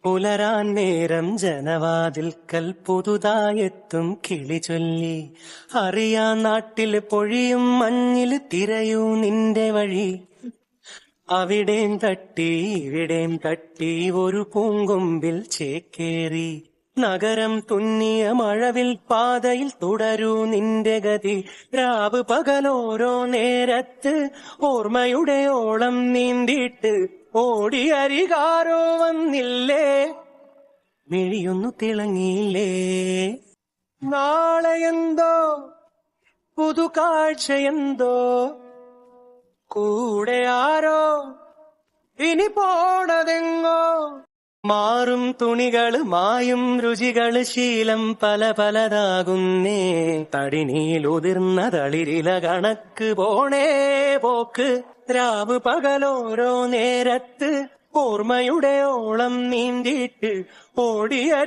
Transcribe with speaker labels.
Speaker 1: പുലരാൻ നേരം ജനവാതിൽക്കൽ പുതുതായെത്തും കിളി ചൊല്ലി, അറിയാൻ നാട്ടിൽ പൊഴിയും മഞ്ഞിൽ തിരയൂ നിന്റെ വഴി. അവിടേം തട്ടി ഇവിടേം തട്ടി ഒരു പൂങ്കൊമ്പിൽ ചേക്കേറി, നഗരം തുന്നിയ മഴവിൽ പാതയിൽ തുടരൂ നിന്റെ ഗതി. രാവ് പകലോരോ നേരത്ത് ഓർമ്മയുടെ ഓളം നീന്തിയിട്ട് ഓടിയരികാരോ വന്നില്ലേ, മിഴിയൊന്നു തിളങ്ങിയില്ലേ. നാളെയെന്തോ പുതുകാഴ്ചയെന്തോ, കൂടെ ആരോ ഇനി പോണതെങ്ങോ. മാറും തുണികള് മായും രുചികള് ശീലം പല പലതാകുന്നേ, തടിനീലുതിർന്ന തളിരില കണക്ക് പോണേ പോക്ക്. രാവ് പകലോരോ നേരത്ത് ഓർമ്മയുടെ ഓളം നീന്തിയിട്ട് ഓടിയ